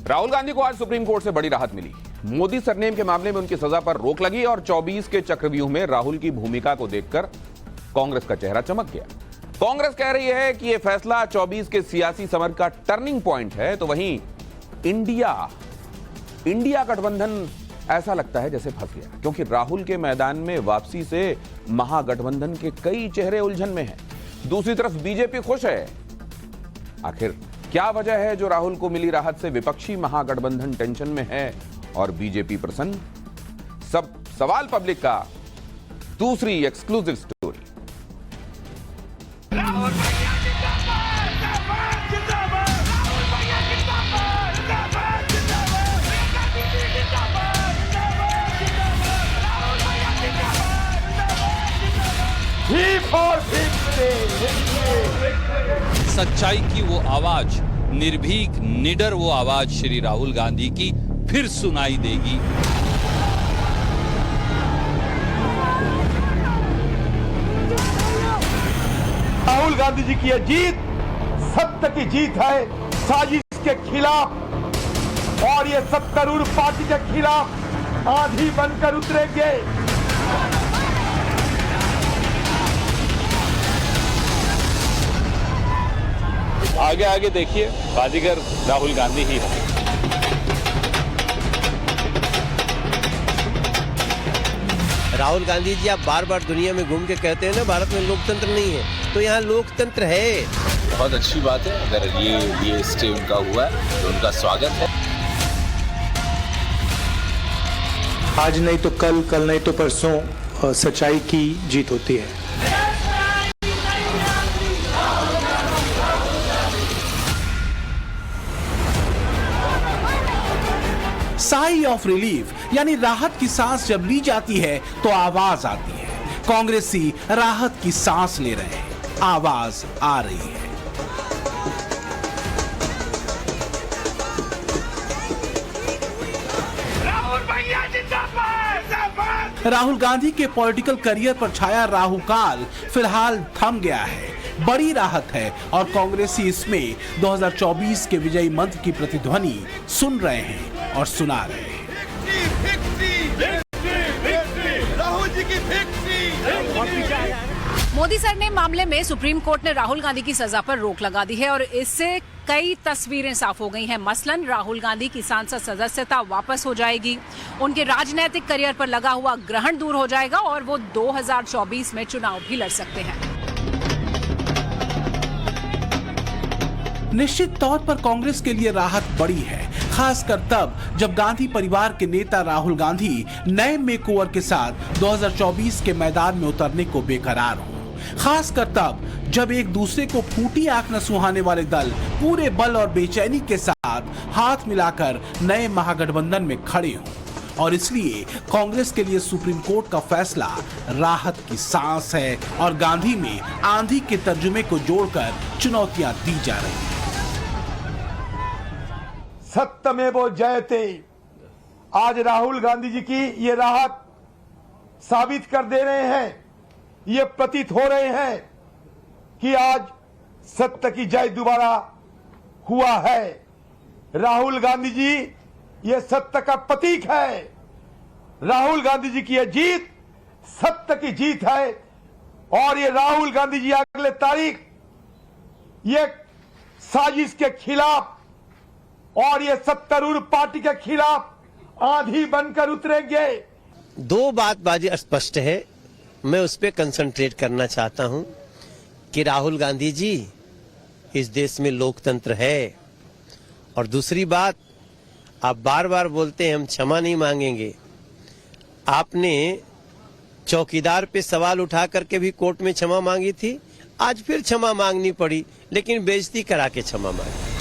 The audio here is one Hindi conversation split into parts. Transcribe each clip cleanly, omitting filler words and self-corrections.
राहुल गांधी को आज सुप्रीम कोर्ट से बड़ी राहत मिली। मोदी सरनेम के मामले में उनकी सजा पर रोक लगी और 24 के चक्रव्यूह में राहुल की भूमिका को देखकर कांग्रेस का चेहरा चमक गया। कांग्रेस कह रही है कि यह फैसला 24 के सियासी समर का टर्निंग पॉइंट है, तो वहीं इंडिया गठबंधन ऐसा लगता है जैसे फंस गया, क्योंकि राहुल के मैदान में वापसी से महागठबंधन के कई चेहरे उलझन में हैं। दूसरी तरफ बीजेपी खुश है। आखिर क्या वजह है जो राहुल को मिली राहत से विपक्षी महागठबंधन टेंशन में है और बीजेपी प्रसन्न? सब सवाल पब्लिक का दूसरी एक्सक्लूसिव स्टोरी। सच्चाई की वो आवाज, निर्भीक निडर वो आवाज श्री राहुल गांधी की फिर सुनाई देगी। राहुल गांधी जी की यह जीत सत्य की जीत है, साजिश के खिलाफ, और ये सत्तारूढ़ पार्टी के खिलाफ आंधी बनकर उतरेंगे। आगे आगे देखिए, बाजीगर राहुल गांधी ही है। राहुल गांधी जी, आप बार बार दुनिया में घूम के कहते हैं ना भारत में लोकतंत्र नहीं है, तो यहाँ लोकतंत्र है। बहुत अच्छी बात है, अगर ये स्टे उनका हुआ है तो उनका स्वागत है। आज नहीं तो कल, कल नहीं तो परसों सच्चाई की जीत होती है। साई ऑफ रिलीफ यानी राहत की सांस जब ली जाती है तो आवाज आती है। कांग्रेसी राहत की सांस ले रहे हैं, आवाज आ रही है। राहुल गांधी के पॉलिटिकल करियर पर छाया राहुकाल फिलहाल थम गया है। बड़ी राहत है और कांग्रेसी इसमें 2024 के विजयी मंत्र की प्रतिध्वनि सुन रहे हैं और सुना रहे हैं। मोदी सरनेम मामले में सुप्रीम कोर्ट ने राहुल गांधी की सजा पर रोक लगा दी है और इससे कई तस्वीरें साफ हो गई हैं। मसलन राहुल गांधी की सांसद सदस्यता वापस हो जाएगी, उनके राजनीतिक करियर पर लगा हुआ ग्रहण दूर हो जाएगा और वो 2024 में चुनाव भी लड़ सकते हैं। निश्चित तौर पर कांग्रेस के लिए राहत बड़ी है, खासकर तब जब गांधी परिवार के नेता राहुल गांधी नए मेकओवर के साथ 2024 के मैदान में उतरने को बेकरार हो। खासकर तब जब एक दूसरे को फूटी आंख न सुहाने वाले दल पूरे बल और बेचैनी के साथ हाथ मिलाकर नए महागठबंधन में खड़े हों। और इसलिए कांग्रेस के लिए सुप्रीम कोर्ट का फैसला राहत की सांस है और गांधी में आंधी के तर्जुमे को जोड़कर चुनौतियां दी जा रही हैं। सत्यमेव जयते। आज राहुल गांधी जी की ये राहत साबित कर दे रहे हैं, ये प्रतीत हो रहे हैं कि आज सत्य की जय दोबारा हुआ है। राहुल गांधी जी ये सत्य का प्रतीक है। राहुल गांधी जी की यह जीत सत्य की जीत है और ये राहुल गांधी जी अगले तारीख ये साजिश के खिलाफ और ये सत्तारूढ़ पार्टी के खिलाफ आंधी बनकर उतरेंगे। दो बात बाजी स्पष्ट है, मैं उस पर कंसंट्रेट करना चाहता हूं कि राहुल गांधी जी, इस देश में लोकतंत्र है। और दूसरी बात, आप बार बार बोलते हैं हम क्षमा नहीं मांगेंगे। आपने चौकीदार पे सवाल उठा करके भी कोर्ट में क्षमा मांगी थी, आज फिर क्षमा मांगनी पड़ी, लेकिन बेइज्जती करा के क्षमा मांगी।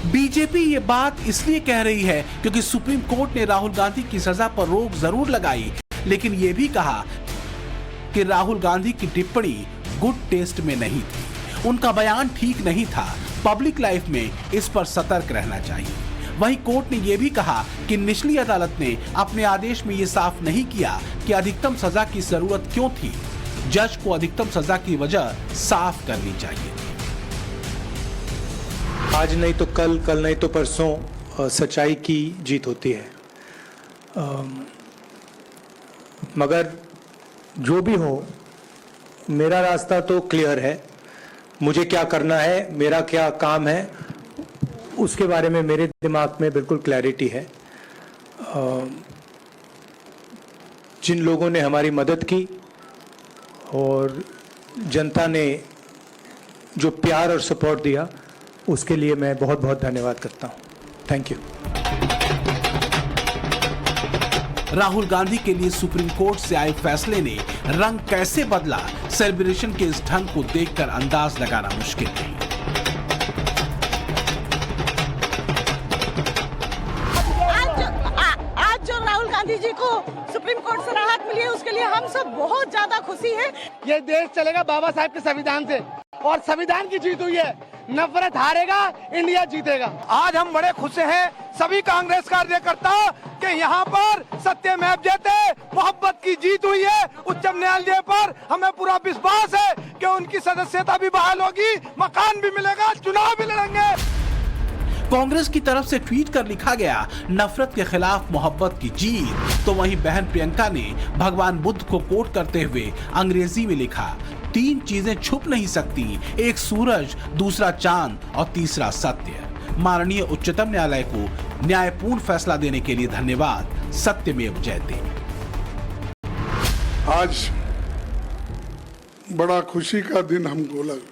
बीजेपी ये बात इसलिए कह रही है क्योंकि सुप्रीम कोर्ट ने राहुल गांधी की सजा पर रोक जरूर लगाई, लेकिन ये भी कहा कि राहुल गांधी की टिप्पणी गुड टेस्ट में नहीं थी, उनका बयान ठीक नहीं था, पब्लिक लाइफ में इस पर सतर्क रहना चाहिए। वहीं कोर्ट ने यह भी कहा कि निचली अदालत ने अपने आदेश में यह साफ नहीं किया कि अधिकतम सजा की जरूरत क्यों थी। जज को अधिकतम सजा की वजह साफ करनी चाहिए। आज नहीं तो कल, कल नहीं तो परसों सच्चाई की जीत होती है। मगर जो भी हो, मेरा रास्ता तो क्लियर है। मुझे क्या करना है, मेरा क्या काम है, उसके बारे में मेरे दिमाग में बिल्कुल क्लैरिटी है। जिन लोगों ने हमारी मदद की और जनता ने जो प्यार और सपोर्ट दिया, उसके लिए मैं बहुत बहुत धन्यवाद करता हूँ। Thank you. राहुल गांधी के लिए सुप्रीम कोर्ट से आए फैसले ने रंग कैसे बदला, सेलिब्रेशन के इस ढंग को देखकर अंदाज लगाना मुश्किल नहीं। आज जो राहुल गांधी जी को सुप्रीम कोर्ट से राहत मिली है, उसके लिए हम सब बहुत ज्यादा खुशी है। ये देश चलेगा बाबा साहब के संविधान से, और संविधान की जीत हुई है। नफरत हारेगा, इंडिया जीतेगा। आज हम बड़े खुश हैं सभी कांग्रेस कार्यकर्ता कि यहाँ पर सत्यमेव जयते, मोहब्बत की जीत हुई है। उच्चतम न्यायालय पर हमें पूरा विश्वास है कि उनकी सदस्यता भी बहाल होगी, मकान भी मिलेगा, चुनाव भी लड़ेंगे। कांग्रेस की तरफ से ट्वीट कर लिखा गया, नफरत के खिलाफ मोहब्बत की जीत। तो वहीं बहन प्रियंका ने भगवान बुद्ध को कोट करते हुए अंग्रेजी में लिखा, 3 चीजें छुप नहीं सकती, एक सूरज, दूसरा चांद और तीसरा सत्य। माननीय उच्चतम न्यायालय को न्यायपूर्ण फैसला देने के लिए धन्यवाद। सत्यमेव जयते। आज बड़ा खुशी का दिन हमको लगा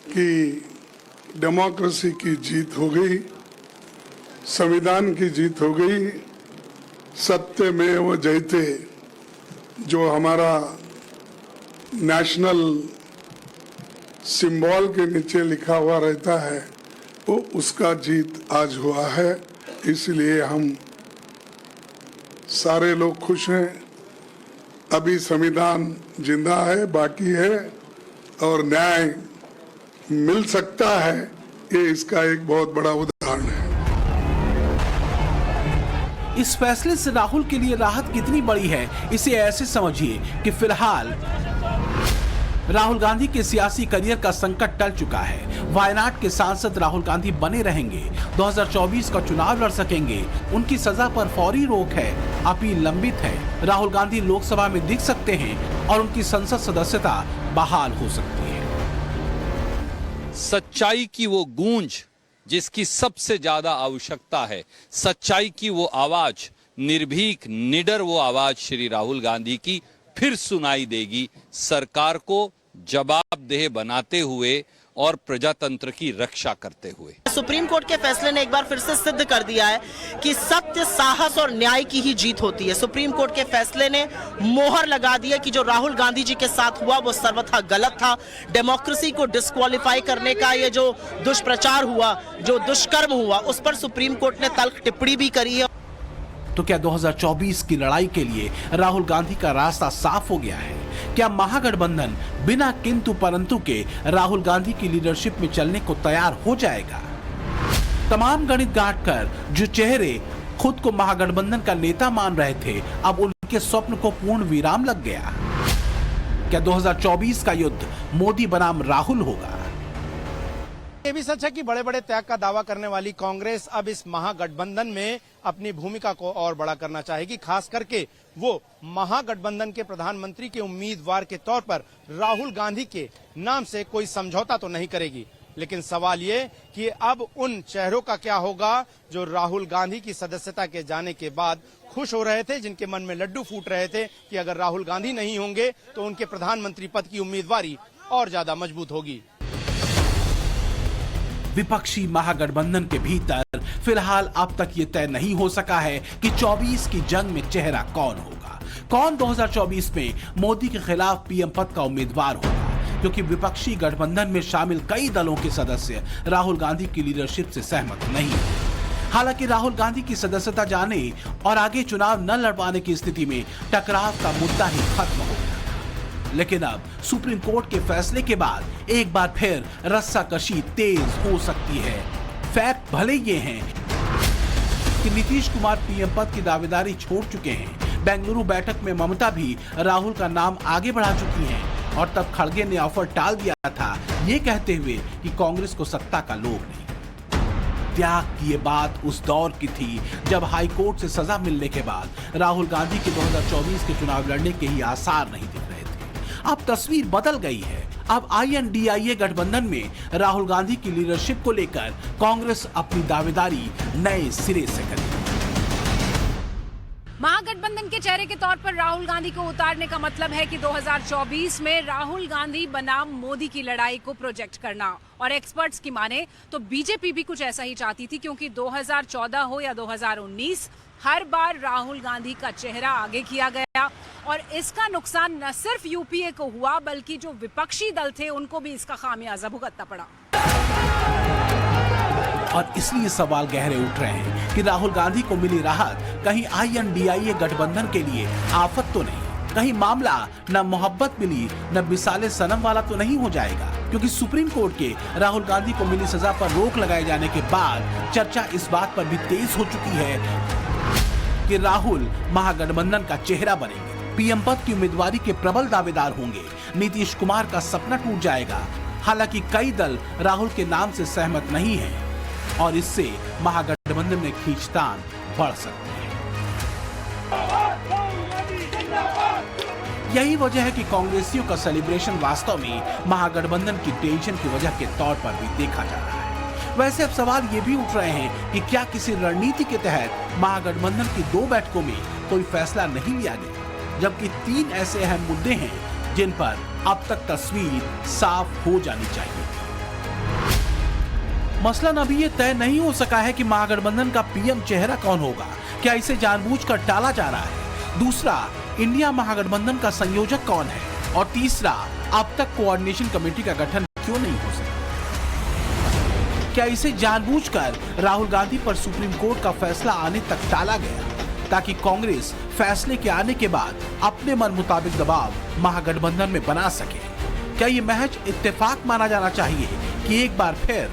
कि डेमोक्रेसी की जीत हो गई, संविधान की जीत हो गई। सत्यमेव जयते जो हमारा नेशनल सिंबल के नीचे लिखा हुआ रहता है, वो उसका जीत आज हुआ है। इसलिए हम सारे लोग खुश हैं। अभी संविधान जिंदा है, बाकी है, और न्याय मिल सकता है। ये इसका एक बहुत बड़ा उदाहरण है। इस फैसले से राहुल के लिए राहत कितनी बड़ी है, इसे ऐसे समझिए कि फिलहाल राहुल गांधी के सियासी करियर का संकट टल चुका है। वायनाड के सांसद राहुल गांधी बने रहेंगे, 2024 का चुनाव लड़ सकेंगे, उनकी सजा पर फौरी रोक है, अपील लंबित है। राहुल गांधी लोकसभा में दिख सकते हैं और उनकी संसद सदस्यता बहाल हो सकती है। सच्चाई की वो गूंज जिसकी सबसे ज्यादा आवश्यकता है, सच्चाई की वो आवाज, निर्भीक निडर वो आवाज श्री राहुल गांधी की फिर सुनाई देगी, सरकार को जवाबदेह बनाते हुए और प्रजातंत्र की रक्षा करते हुए। सुप्रीम कोर्ट के फैसले ने एक बार फिर से सिद्ध कर दिया है कि सत्य, साहस और न्याय की ही जीत होती है। सुप्रीम कोर्ट के फैसले ने मोहर लगा दिया कि जो राहुल गांधी जी के साथ हुआ वो सर्वथा गलत था। डेमोक्रेसी को डिस्क्वालीफाई करने का ये जो दुष्प्रचार हुआ, जो दुष्कर्म हुआ, उस पर सुप्रीम कोर्ट ने तल्ख टिप्पणी भी करी है। तो क्या 2024 की लड़ाई के लिए राहुल गांधी का रास्ता साफ हो गया है? क्या महागठबंधन बिना किंतु परंतु के राहुल गांधी की लीडरशिप में चलने को तैयार हो जाएगा? तमाम गणित गांठ कर जो चेहरे खुद को महागठबंधन का नेता मान रहे थे, अब उनके स्वप्न को पूर्ण विराम लग गया। क्या 2024 का युद्ध मोदी बनाम राहुल होगा? ये भी सच है कि बड़े बड़े त्याग का दावा करने वाली कांग्रेस अब इस महागठबंधन में अपनी भूमिका को और बड़ा करना चाहेगी। खास करके वो महागठबंधन के प्रधानमंत्री के उम्मीदवार के तौर पर राहुल गांधी के नाम से कोई समझौता तो नहीं करेगी। लेकिन सवाल ये कि अब उन चेहरों का क्या होगा जो राहुल गांधी की सदस्यता के जाने के बाद खुश हो रहे थे, जिनके मन में लड्डू फूट रहे थे कि अगर राहुल गांधी नहीं होंगे तो उनके प्रधानमंत्री पद की उम्मीदवारी और ज्यादा मजबूत होगी। विपक्षी महागठबंधन के भीतर फिलहाल अब तक ये तय नहीं हो सका है कि 24 की जंग में चेहरा कौन होगा, कौन 2024 में मोदी के खिलाफ पीएम पद का उम्मीदवार होगा, क्योंकि विपक्षी गठबंधन में शामिल कई दलों के सदस्य राहुल गांधी की लीडरशिप से सहमत नहीं है। हालांकि राहुल गांधी की सदस्यता जाने और आगे चुनाव न लड़ पाने की स्थिति में टकराव का मुद्दा ही खत्म हो गया। लेकिन अब सुप्रीम कोर्ट के फैसले के बाद एक बार फिर रस्साकशी तेज हो सकती है। फैक्ट भले ये हैं कि नीतीश कुमार पीएम पद की दावेदारी छोड़ चुके हैं। बेंगलुरु बैठक में ममता भी राहुल का नाम आगे बढ़ा चुकी हैं और तब खड़गे ने ऑफर टाल दिया था, ये कहते हुए कि कांग्रेस को सत्ता का लोभ नहीं। त्याग की ये बात उस दौर की थी जब हाई कोर्ट से सजा मिलने के बाद राहुल गांधी के 2024 के चुनाव लड़ने के ही आसार नहीं दिख रहे थे। अब तस्वीर बदल गई है। अब INDIA गठबंधन में राहुल गांधी की लीडरशिप को लेकर कांग्रेस अपनी दावेदारी नए सिरे से करेगी। महागठबंधन के चेहरे के तौर पर राहुल गांधी को उतारने का मतलब है कि 2024 में राहुल गांधी बनाम मोदी की लड़ाई को प्रोजेक्ट करना। और एक्सपर्ट्स की माने तो बीजेपी भी कुछ ऐसा ही चाहती थी, क्योंकि 2014 हो या 2019 हर बार राहुल गांधी का चेहरा आगे किया गया और इसका नुकसान न सिर्फ यूपीए को हुआ बल्कि जो विपक्षी दल थे उनको भी इसका खामियाजा भुगतना पड़ा। और इसलिए सवाल गहरे उठ रहे हैं कि राहुल गांधी को मिली राहत कहीं INDIA गठबंधन के लिए आफत तो नहीं, कहीं मामला न मोहब्बत मिली न मिसाले सनम वाला तो नहीं हो जाएगा, क्योंकि सुप्रीम कोर्ट के राहुल गांधी को मिली सजा पर रोक लगाए जाने के बाद चर्चा इस बात पर भी तेज हो चुकी है कि राहुल महागठबंधन का चेहरा बनेंगे, PM पद की उम्मीदवारी के प्रबल दावेदार होंगे, नीतीश कुमार का सपना टूट जाएगा। हालांकि कई दल राहुल के नाम से सहमत नहीं है और इससे महागठबंधन में खींचतान बढ़ सकती है। यही वजह है कि कांग्रेसियों का सेलिब्रेशन वास्तव में महागठबंधन की टेंशन की वजह के तौर पर भी देखा जा रहा है। वैसे अब सवाल ये भी उठ रहे हैं कि क्या किसी रणनीति के तहत महागठबंधन की 2 बैठकों में कोई फैसला नहीं लिया गया, जबकि 3 ऐसे अहम मुद्दे हैं जिन पर अब तक तस्वीर साफ हो जानी चाहिए। मसलन अभी ये तय नहीं हो सका है कि महागठबंधन का PM चेहरा कौन होगा, क्या इसे जानबूझकर टाला जा रहा है। दूसरा, इंडिया महागठबंधन का संयोजक कौन है, और तीसरा, अब तक कोऑर्डिनेशन कमेटी का गठन क्यों नहीं हो सका। क्या इसे जानबूझकर राहुल गांधी पर सुप्रीम कोर्ट का फैसला आने तक टाला गया ताकि कांग्रेस फैसले के आने के बाद अपने मन मुताबिक दबाव महागठबंधन में बना सके। क्या ये महज इत्तेफाक माना जाना चाहिए कि एक बार फिर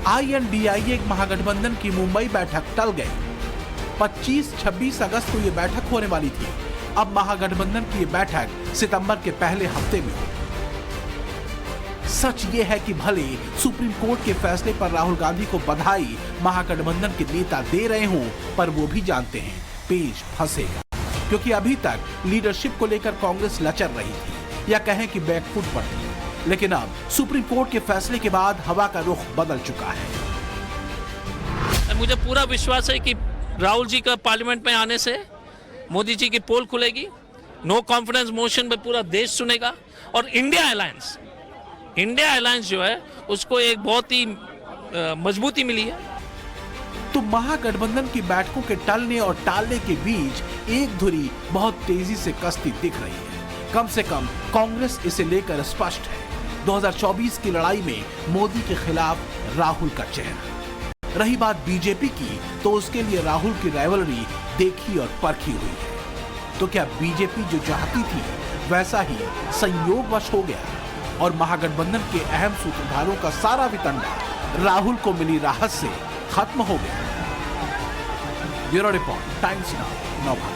INDIA महागठबंधन की मुंबई बैठक टल गई। 25-26 अगस्त को ये बैठक होने वाली थी, अब महागठबंधन की ये बैठक सितंबर के पहले हफ्ते में हो। सच ये है कि भले सुप्रीम कोर्ट के फैसले पर राहुल गांधी को बधाई महागठबंधन के नेता दे रहे हों, पर वो भी जानते हैं पेच फंसेगा, क्योंकि अभी तक लीडरशिप को लेकर कांग्रेस लचर रही थी या कहें कि बैकफुट पर थी। लेकिन अब सुप्रीम कोर्ट के फैसले के बाद हवा का रुख बदल चुका है। मुझे पूरा विश्वास है कि राहुल जी का पार्लियामेंट में आने से मोदी जी की पोल खुलेगी, नो कॉन्फिडेंस मोशन पे पूरा देश सुनेगा और इंडिया अलायंस जो है उसको एक बहुत ही मजबूती मिली है। तो महागठबंधन की बैठकों के टलने और टालने के बीच एक धुरी बहुत तेजी से कसती दिख रही है। कम से कम कांग्रेस इसे लेकर स्पष्ट है। 2024 की लड़ाई में मोदी के खिलाफ राहुल का चेहरा। रही बात बीजेपी की, तो उसके लिए राहुल की राइवलरी देखी और परखी हुई है। तो क्या बीजेपी जो चाहती थी वैसा ही संयोगवश हो गया और महागठबंधन के अहम सूत्रधारों का सारा वितंडा राहुल को मिली राहत से खत्म हो गया। ब्यूरो रिपोर्ट, टाइम्स नाउ, नौ भारत।